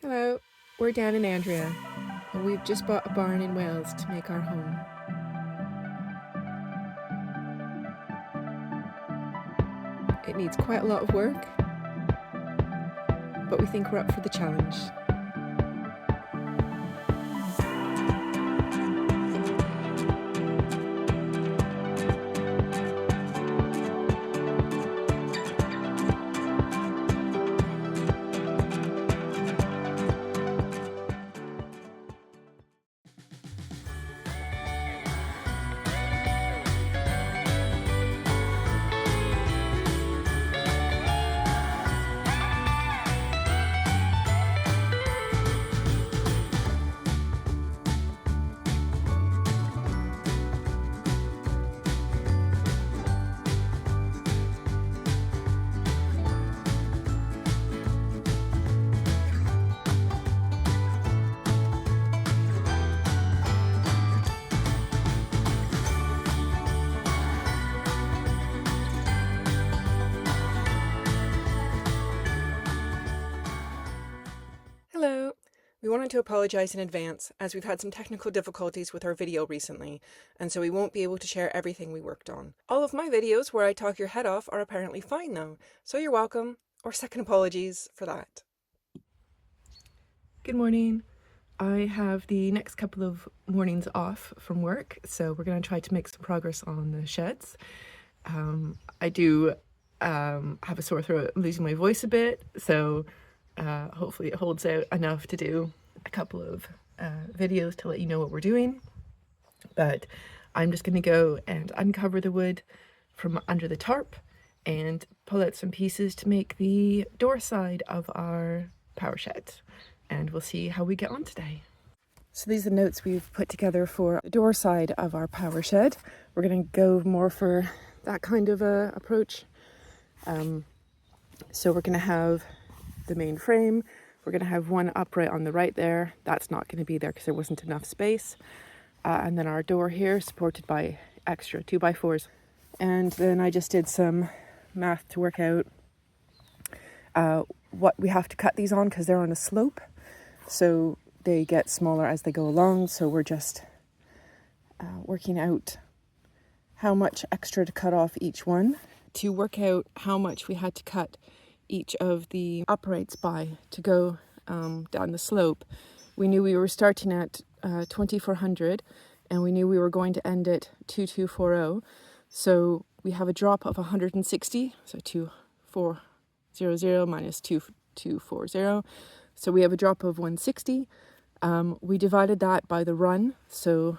Hello, we're Dan and Andrea, and we've just bought a barn in Wales to make our home. It needs quite a lot of work, but we think we're up for the challenge. Hello! We wanted to apologise in advance as we've had some technical difficulties with our video recently, and so we won't be able to share everything we worked on. All of my videos where I talk your head off are apparently fine though, so you're welcome, or second apologies for that. Good morning. I have the next couple of mornings off from work, so we're going to try to make some progress on the sheds. I do have a sore throat, losing my voice a bit, so hopefully it holds out enough to do a couple of videos to let you know what we're doing. But I'm just going to go and uncover the wood from under the tarp and pull out some pieces to make the door side of our power shed. And we'll see how we get on today. So these are the notes we've put together for the door side of our power shed. We're going to go more for that kind of a approach. So we're going to have the main frame. We're going to have one upright on the right there. That's not going to be there because there wasn't enough space. And then our door here supported by extra 2x4s. And then I just did some math to work out what we have to cut these on because they're on a slope. So they get smaller as they go along. So we're just working out how much extra to cut off each one. To work out how much we had to cut each of the uprights by to go down the slope, we knew we were starting at 2400 and we knew we were going to end at 2240. So we have a drop of 160, so 2400 minus 2240. So we have a drop of 160. We divided that by the run, so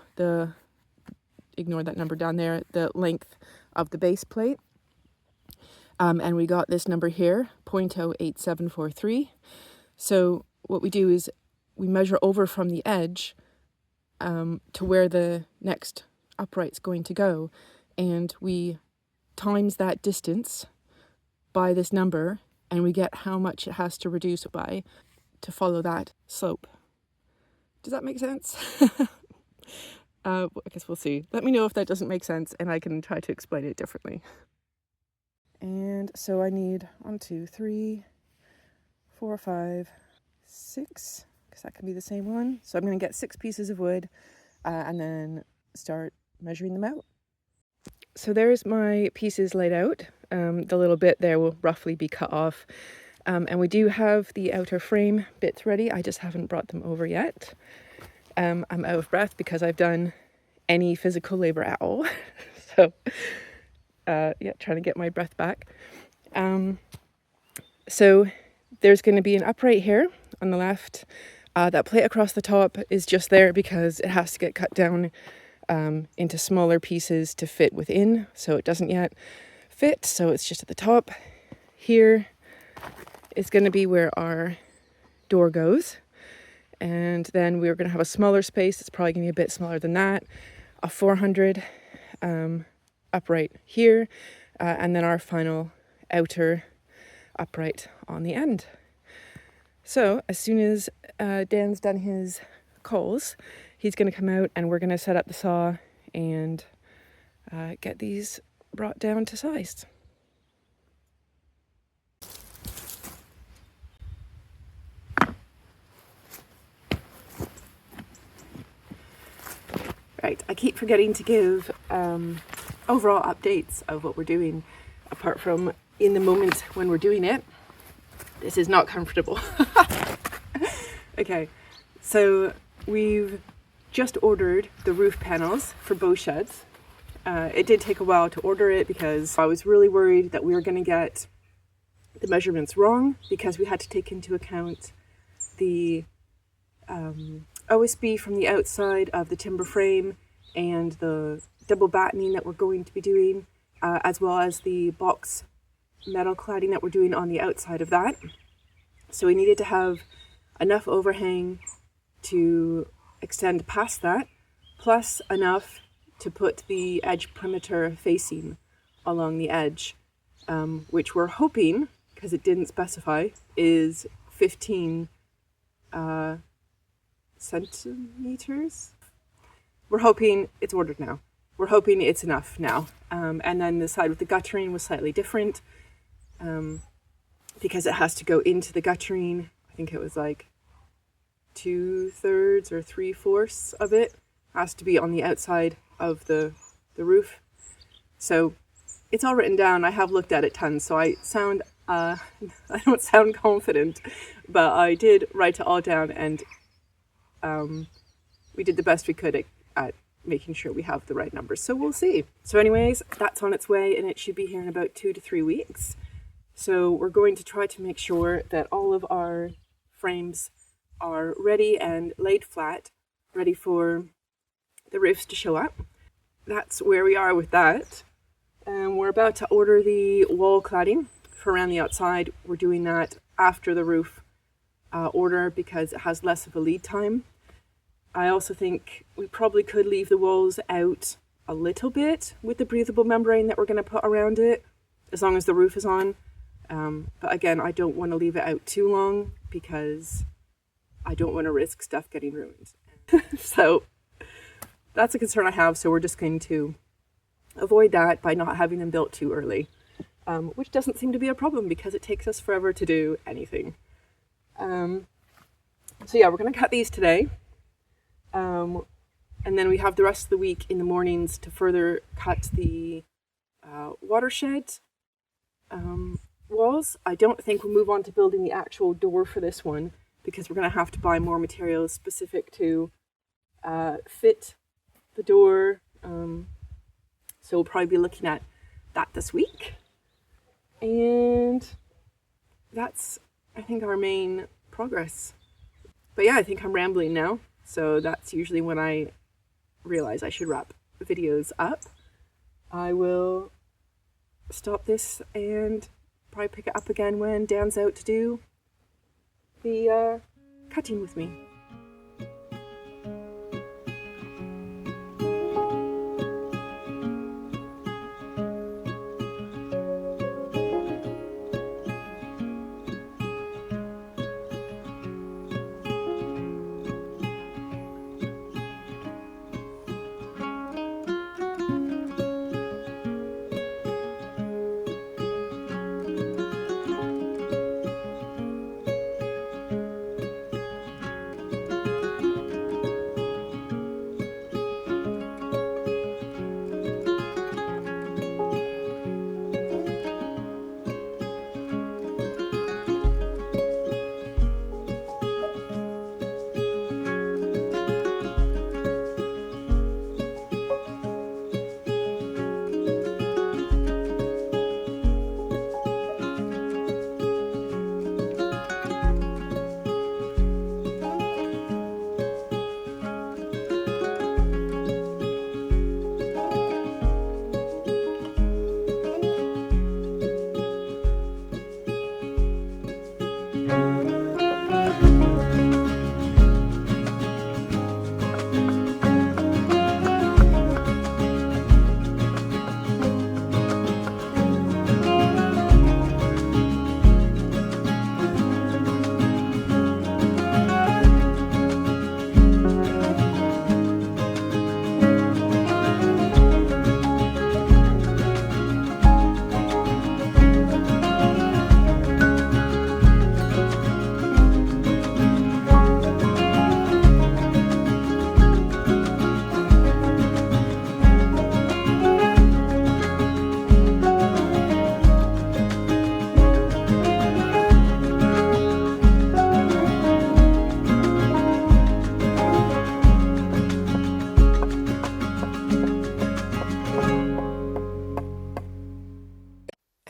ignore that number down there, the length of the base plate. And we got this number here, 0.08743. So what we do is we measure over from the edge to where the next upright's going to go, and we times that distance by this number, and we get how much it has to reduce by to follow that slope. Does that make sense? I guess we'll see. Let me know if that doesn't make sense and I can try to explain it differently. And so I need 1, 2, 3, 4, 5, 6, because that can be the same one. So I'm going to get 6 pieces of wood and then start measuring them out. So there's my pieces laid out. The little bit there will roughly be cut off. And we do have the outer frame bits ready. I just haven't brought them over yet. I'm out of breath because I've done any physical labor at all. So yeah, trying to get my breath back. So there's going to be an upright here on the left. That plate across the top is just there because it has to get cut down into smaller pieces to fit within. So it doesn't yet fit. So it's just at the top. Here is going to be where our door goes. And then we're going to have a smaller space. It's probably going to be a bit smaller than that. A 400 upright here, and then our final outer upright on the end. So as soon as Dan's done his coals, he's going to come out and we're going to set up the saw and get these brought down to size. Right, I keep forgetting to give overall updates of what we're doing, apart from in the moment when we're doing it. This is not comfortable. Okay, so we've just ordered the roof panels for both sheds. It did take a while to order it because I was really worried that we were going to get the measurements wrong, because we had to take into account the OSB from the outside of the timber frame and the double battening that we're going to be doing, as well as the box metal cladding that we're doing on the outside of that. So we needed to have enough overhang to extend past that, plus enough to put the edge perimeter facing along the edge, which we're hoping, because it didn't specify, is 15 centimeters. We're hoping it's ordered now. We're hoping it's enough now. And then the side with the guttering was slightly different, because it has to go into the guttering. I think it was like 2/3 or 3/4 of it has to be on the outside of the roof. So it's all written down. I have looked at it tons, so I sound I don't sound confident, but I did write it all down, and we did the best we could at making sure we have the right numbers. So we'll see. So anyways, that's on its way, and it should be here in about 2 to 3 weeks. So we're going to try to make sure that all of our frames are ready and laid flat, ready for the roofs to show up. That's where we are with that. We're about to order the wall cladding for around the outside. We're doing that after the roof order because it has less of a lead time. I also think we probably could leave the walls out a little bit with the breathable membrane that we're going to put around it, as long as the roof is on. But again, I don't want to leave it out too long because I don't want to risk stuff getting ruined. So that's a concern I have. So we're just going to avoid that by not having them built too early, which doesn't seem to be a problem because it takes us forever to do anything. So yeah, we're going to cut these today. And then we have the rest of the week in the mornings to further cut the watershed walls. I don't think we'll move on to building the actual door for this one because we're going to have to buy more materials specific to fit the door. So we'll probably be looking at that this week. And that's, I think, our main progress. But yeah, I think I'm rambling now. So that's usually when I realize I should wrap videos up. I will stop this and probably pick it up again when Dan's out to do the cutting with me.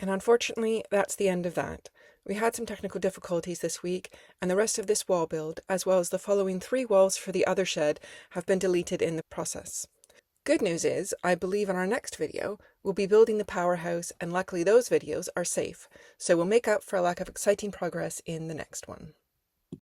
And unfortunately, that's the end of that. We had some technical difficulties this week, and the rest of this wall build, as well as the following 3 walls for the other shed, have been deleted in the process. Good news is, I believe in our next video, we'll be building the powerhouse, and luckily those videos are safe, so we'll make up for a lack of exciting progress in the next one.